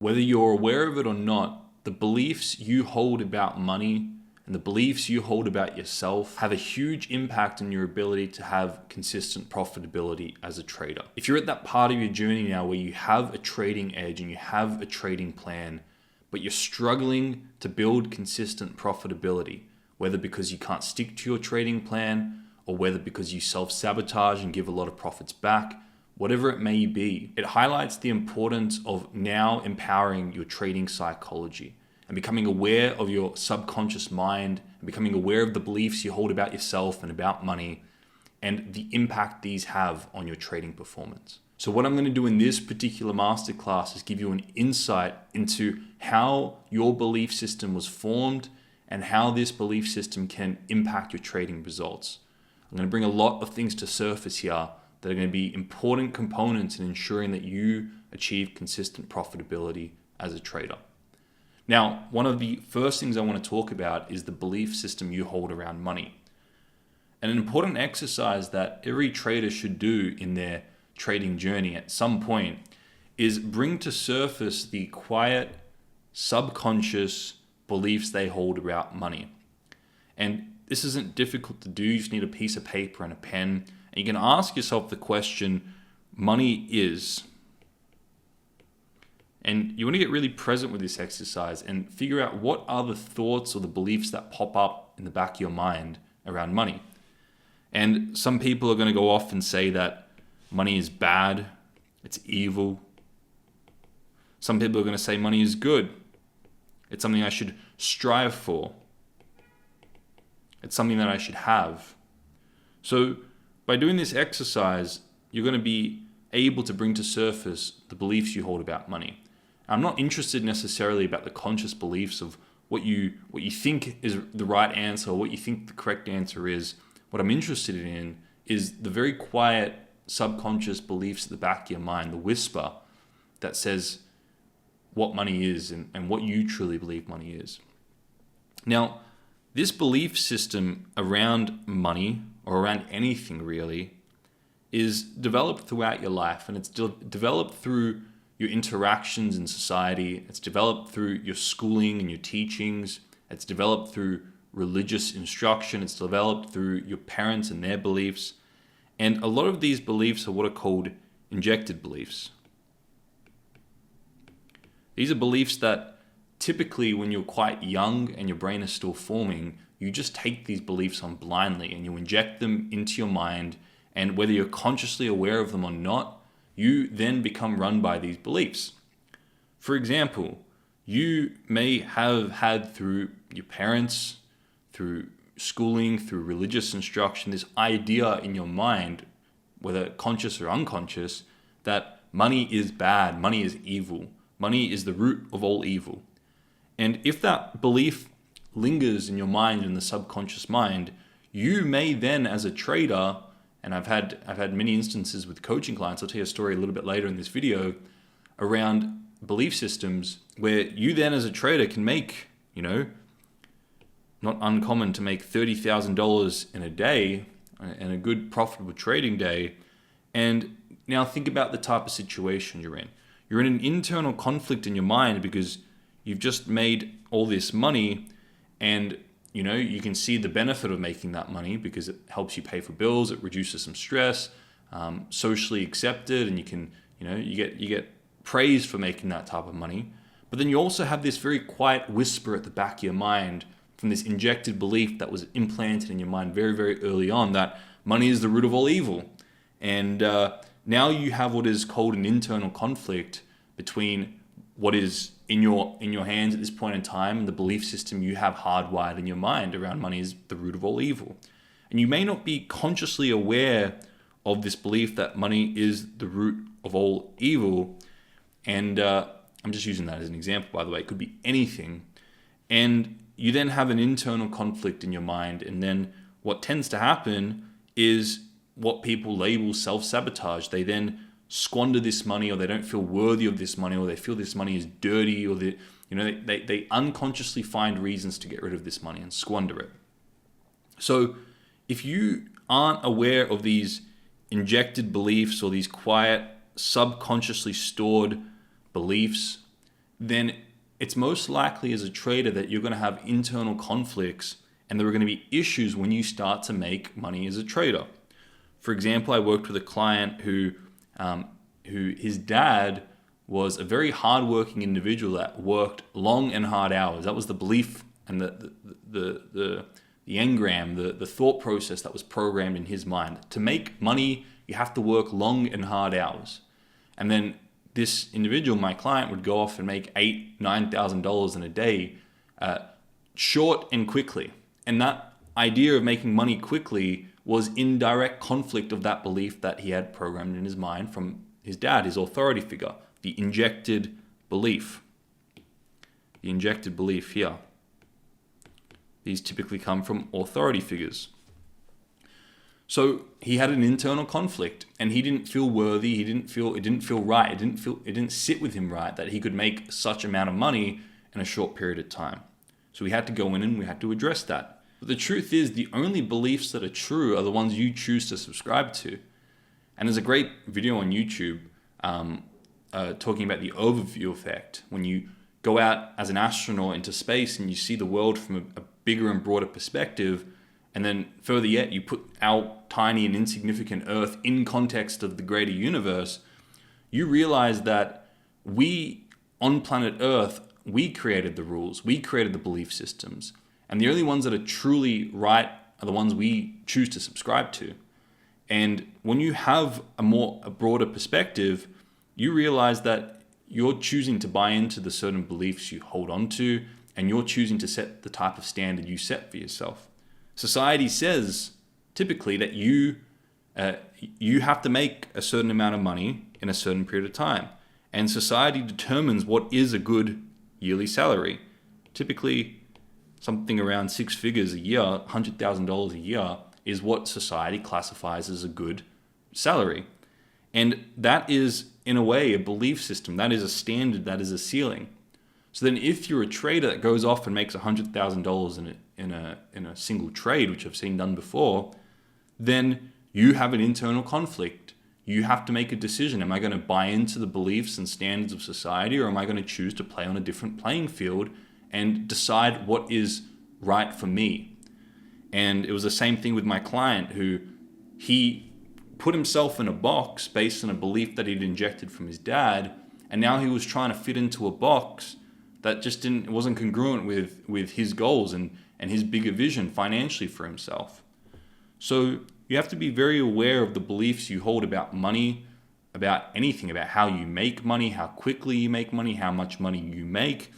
Whether you're aware of it or not, the beliefs you hold about money and the beliefs you hold about yourself have a huge impact on your ability to have consistent profitability as a trader. If you're at that part of your journey now where you have a trading edge and you have a trading plan, but you're struggling to build consistent profitability, whether because you can't stick to your trading plan or whether because you self-sabotage and give a lot of profits back, whatever it may be, it highlights the importance of now empowering your trading psychology and becoming aware of your subconscious mind and becoming aware of the beliefs you hold about yourself and about money and the impact these have on your trading performance. So what I'm going to do in this particular masterclass is give you an insight into how your belief system was formed and how this belief system can impact your trading results. I'm going to bring a lot of things to surface here that are going to be important components in ensuring that you achieve consistent profitability as a trader. Now, one of the first things I want to talk about is the belief system you hold around money. And an important exercise that every trader should do in their trading journey at some point is bring to surface the quiet, subconscious beliefs they hold about money. And this isn't difficult to do. You just need a piece of paper and a pen. And you can ask yourself the question, money is. And you want to get really present with this exercise and figure out what are the thoughts or the beliefs that pop up in the back of your mind around money. And some people are going to go off and say that money is bad, it's evil. Some people are going to say money is good. It's something I should strive for. It's something that I should have. So by doing this exercise, you're going to be able to bring to surface the beliefs you hold about money. I'm not interested necessarily about the conscious beliefs of what you think is the right answer or what you think the correct answer is. What I'm interested in is the very quiet subconscious beliefs at the back of your mind, the whisper that says what money is and what you truly believe money is. Now, this belief system around money or around anything really is developed throughout your life, and it's developed through your interactions in society. It's developed through your schooling and your teachings. It's developed through religious instruction. It's developed through your parents and their beliefs. And a lot of these beliefs are what are called injected beliefs. These are beliefs that typically when you're quite young and your brain is still forming, you just take these beliefs on blindly and you inject them into your mind. And whether you're consciously aware of them or not, you then become run by these beliefs. For example, you may have had through your parents, through schooling, through religious instruction, this idea in your mind, whether conscious or unconscious, that money is bad, money is evil, money is the root of all evil. And if that belief lingers in your mind, in the subconscious mind, you may then as a trader, and I've had many instances with coaching clients, I'll tell you a story a little bit later in this video, around belief systems where you then as a trader can make, not uncommon to make $30,000 in a day and a good profitable trading day. And now think about the type of situation you're in. You're in an internal conflict in your mind because you've just made all this money and you can see the benefit of making that money because it helps you pay for bills, it reduces some stress, socially accepted, and you can, you get praised for making that type of money. But then you also have this very quiet whisper at the back of your mind from this injected belief that was implanted in your mind very, very early on that money is the root of all evil. And now you have what is called an internal conflict between what is in your hands at this point in time and the belief system you have hardwired in your mind around money is the root of all evil. And you may not be consciously aware of this belief that money is the root of all evil. And I'm just using that as an example, by the way. It could be anything. And you then have an internal conflict in your mind. And then what tends to happen is what people label self-sabotage. They then squander this money, or they don't feel worthy of this money, or they feel this money is dirty, or they unconsciously find reasons to get rid of this money and squander it. So if you aren't aware of these injected beliefs or these quiet, subconsciously stored beliefs, then it's most likely as a trader that you're going to have internal conflicts and there are going to be issues when you start to make money as a trader. For example, I worked with a client who his dad was a very hardworking individual that worked long and hard hours. That was the belief and the engram, the thought process that was programmed in his mind. To make money, you have to work long and hard hours. And then this individual, my client, would go off and make $8,000-$9,000 in a day, short and quickly. And that idea of making money quickly was in direct conflict of that belief that he had programmed in his mind from his dad, his authority figure, the injected belief. The injected belief here. These typically come from authority figures. So he had an internal conflict and he didn't feel worthy, it didn't feel right, it didn't sit with him right that he could make such amount of money in a short period of time. So we had to go in and we had to address that. But the truth is, the only beliefs that are true are the ones you choose to subscribe to. And there's a great video on YouTube talking about the overview effect. When you go out as an astronaut into space and you see the world from a bigger and broader perspective, and then further yet, you put our tiny and insignificant Earth in context of the greater universe, you realize that we, on planet Earth, we created the rules, we created the belief systems. And the only ones that are truly right are the ones we choose to subscribe to. And when you have a broader perspective, you realize that you're choosing to buy into the certain beliefs you hold on to, and you're choosing to set the type of standard you set for yourself. Society says typically that you have to make a certain amount of money in a certain period of time. And society determines what is a good yearly salary. Typically, something around 6 figures a year, $100,000 a year, is what society classifies as a good salary. And that is, in a way, a belief system. That is a standard, that is a ceiling. So then if you're a trader that goes off and makes $100,000 in a single trade, which I've seen done before, then you have an internal conflict. You have to make a decision. Am I going to buy into the beliefs and standards of society, or am I going to choose to play on a different playing field and decide what is right for me? And it was the same thing with my client, who he put himself in a box based on a belief that he'd injected from his dad, and now he was trying to fit into a box that just wasn't congruent with his goals and his bigger vision financially for himself. So you have to be very aware of the beliefs you hold about money, about anything, about how you make money, how quickly you make money, how much money you make.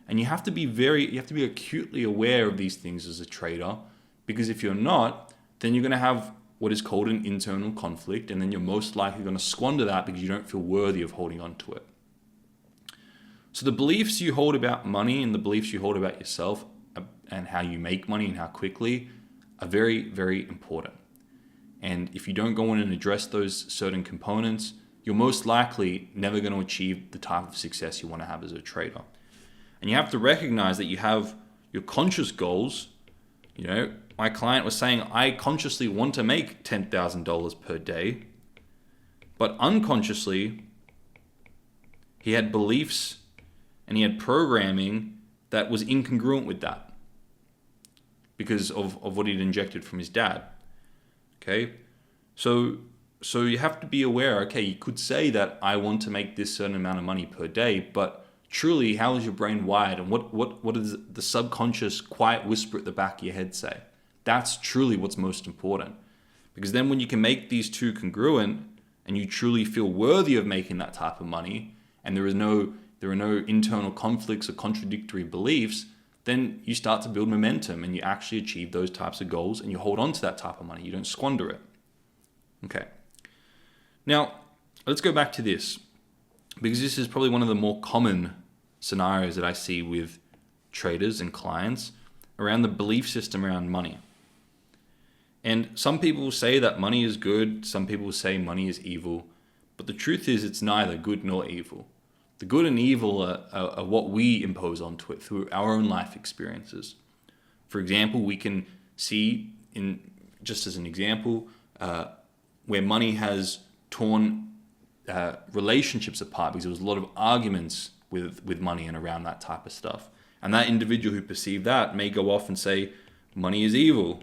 And you have to be acutely aware of these things as a trader, because if you're not, then you're going to have what is called an internal conflict, and then you're most likely going to squander that because you don't feel worthy of holding on to it. So the beliefs you hold about money and the beliefs you hold about yourself and how you make money and how quickly are very, very important. And if you don't go in and address those certain components, you're most likely never going to achieve the type of success you want to have as a trader. And you have to recognize that you have your conscious goals. You know, my client was saying, I consciously want to make $10,000 per day, but unconsciously, he had beliefs and he had programming that was incongruent with that because of what he'd injected from his dad. Okay, so you have to be aware, okay, you could say that I want to make this certain amount of money per day, but truly, how is your brain wired, and what does the subconscious quiet whisper at the back of your head say? That's truly what's most important. Because then when you can make these two congruent and you truly feel worthy of making that type of money, and there are no internal conflicts or contradictory beliefs, then you start to build momentum and you actually achieve those types of goals and you hold on to that type of money. You don't squander it. Okay. Now, let's go back to this, because this is probably one of the more common scenarios that I see with traders and clients around the belief system around money. And some people say that money is good, some people say money is evil, but the truth is it's neither good nor evil. The good and evil are what we impose onto it through our own life experiences. For example, we can see, just as an example, where money has torn relationships apart because there was a lot of arguments with money and around that type of stuff. And that individual who perceived that may go off and say, money is evil.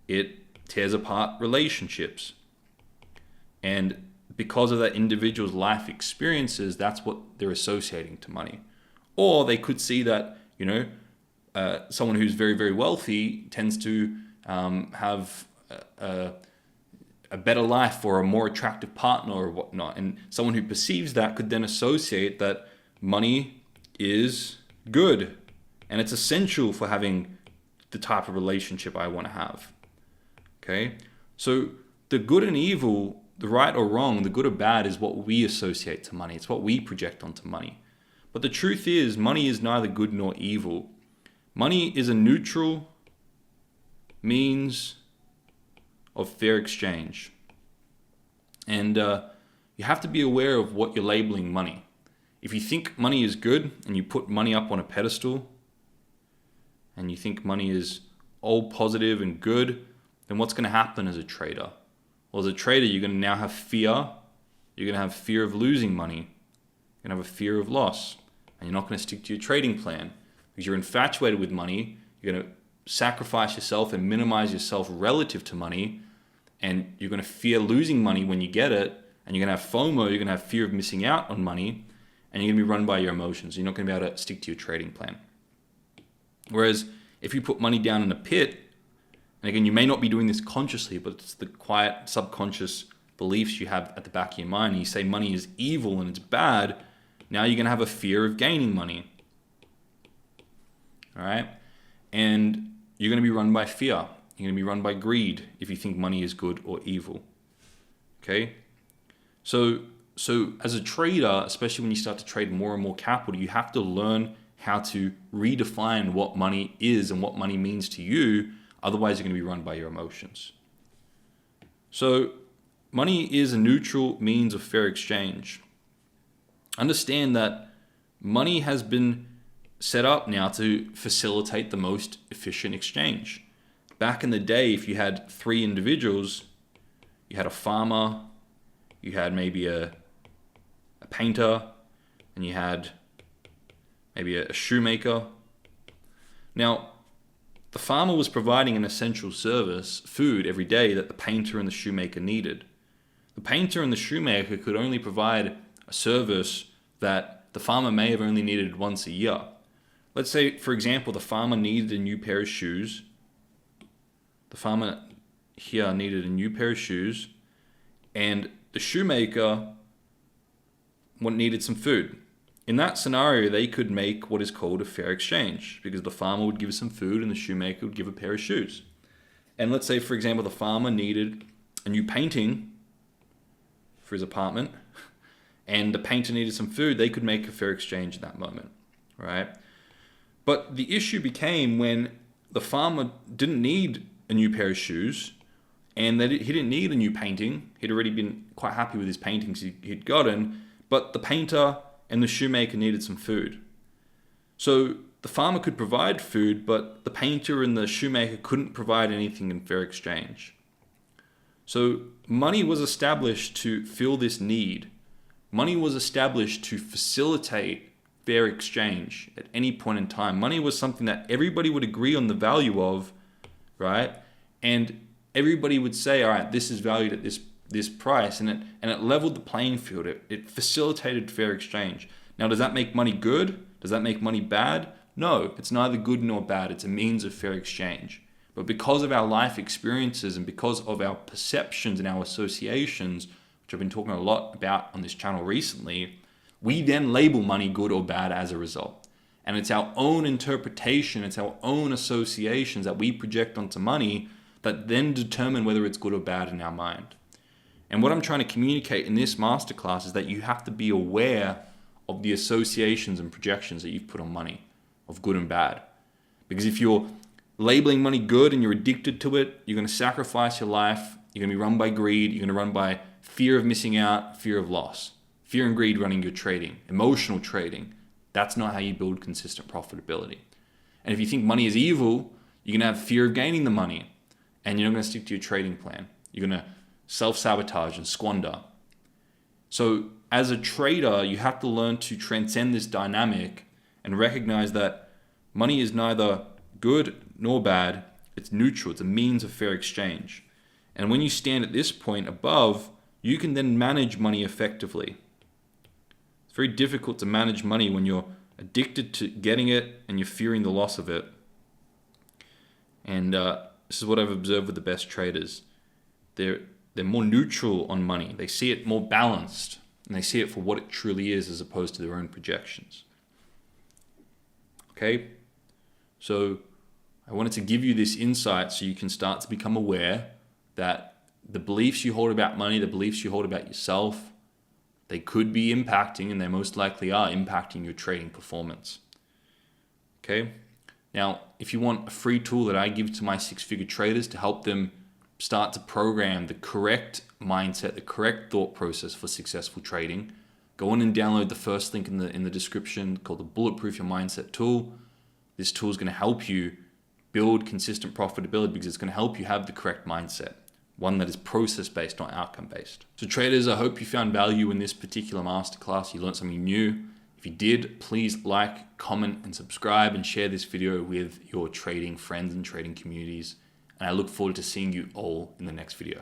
It tears apart relationships. And because of that individual's life experiences, that's what they're associating to money. Or they could see that, someone who's very, very wealthy tends to have a better life or a more attractive partner or whatnot. And someone who perceives that could then associate that money is good and it's essential for having the type of relationship I want to have. Okay? So the good and evil, the right or wrong, the good or bad is what we associate to money. It's what we project onto money. But the truth is, money is neither good nor evil. Money is a neutral means of fair exchange. And you have to be aware of what you're labeling money. If you think money is good and you put money up on a pedestal and you think money is all positive and good, then what's going to happen as a trader? Well, as a trader, you're going to now have fear. You're going to have fear of losing money. You're going to have a fear of loss. And you're not going to stick to your trading plan because you're infatuated with money. You're going to sacrifice yourself and minimize yourself relative to money. And you're going to fear losing money when you get it. And you're going to have FOMO. You're going to have fear of missing out on money. And you're going to be run by your emotions. You're not going to be able to stick to your trading plan. Whereas if you put money down in a pit, and again, you may not be doing this consciously, but it's the quiet subconscious beliefs you have at the back of your mind. And you say money is evil and it's bad. Now you're going to have a fear of gaining money. All right? And you're going to be run by fear. You're going to be run by greed if you think money is good or evil. Okay? So as a trader, especially when you start to trade more and more capital, you have to learn how to redefine what money is and what money means to you. Otherwise, you're going to be run by your emotions. So money is a neutral means of fair exchange. Understand that money has been set up now to facilitate the most efficient exchange. Back in the day, if you had three individuals, you had a farmer, you had maybe a painter, and you had maybe a shoemaker. Now, the farmer was providing an essential service, food, every day that the painter and the shoemaker needed. The painter and the shoemaker could only provide a service that the farmer may have only needed once a year. Let's say, for example, the farmer needed a new pair of shoes. The farmer here needed a new pair of shoes, and the shoemaker needed some food. In that scenario, they could make what is called a fair exchange because the farmer would give some food and the shoemaker would give a pair of shoes. And let's say, for example, the farmer needed a new painting for his apartment and the painter needed some food. They could make a fair exchange in that moment, right? But the issue became when the farmer didn't need a new pair of shoes and that he didn't need a new painting. He'd already been quite happy with his paintings he'd gotten, but the painter and the shoemaker needed some food. So the farmer could provide food, but the painter and the shoemaker couldn't provide anything in fair exchange. So money was established to fill this need. Money was established to facilitate fair exchange at any point in time. Money was something that everybody would agree on the value of, right? And everybody would say, all right, this is valued at this price, and it leveled the playing field. It facilitated fair exchange. Now, does that make money good? Does that make money bad? No, it's neither good nor bad. It's a means of fair exchange. But because of our life experiences and because of our perceptions and our associations, which I've been talking a lot about on this channel recently, we then label money good or bad as a result. And it's our own interpretation, it's our own associations that we project onto money that then determine whether it's good or bad in our mind. And what I'm trying to communicate in this masterclass is that you have to be aware of the associations and projections that you've put on money, of good and bad. Because if you're labeling money good and you're addicted to it, you're going to sacrifice your life, you're going to be run by greed, you're going to run by fear of missing out, fear of loss. Fear and greed running your trading, emotional trading. That's not how you build consistent profitability. And if you think money is evil, you're going to have fear of gaining the money and you're not going to stick to your trading plan. You're going to self-sabotage and squander. So as a trader, you have to learn to transcend this dynamic and recognize that money is neither good nor bad. It's neutral. It's a means of fair exchange. And when you stand at this point above, you can then manage money effectively. It's very difficult to manage money when you're addicted to getting it and you're fearing the loss of it. And this is what I've observed with the best traders. They're more neutral on money. They see it more balanced, and they see it for what it truly is as opposed to their own projections. Okay? So I wanted to give you this insight so you can start to become aware that the beliefs you hold about money, the beliefs you hold about yourself, they could be impacting, and they most likely are impacting your trading performance. Okay? Now, if you want a free tool that I give to my six-figure traders to help them start to program the correct mindset, the correct thought process for successful trading, go on and download the first link in the description called the Bulletproof Your Mindset tool. This tool is going to help you build consistent profitability because it's going to help you have the correct mindset, one that is process-based, not outcome-based. So traders, I hope you found value in this particular masterclass. You learned something new. If you did, please like, comment, and subscribe, and share this video with your trading friends and trading communities. And I look forward to seeing you all in the next video.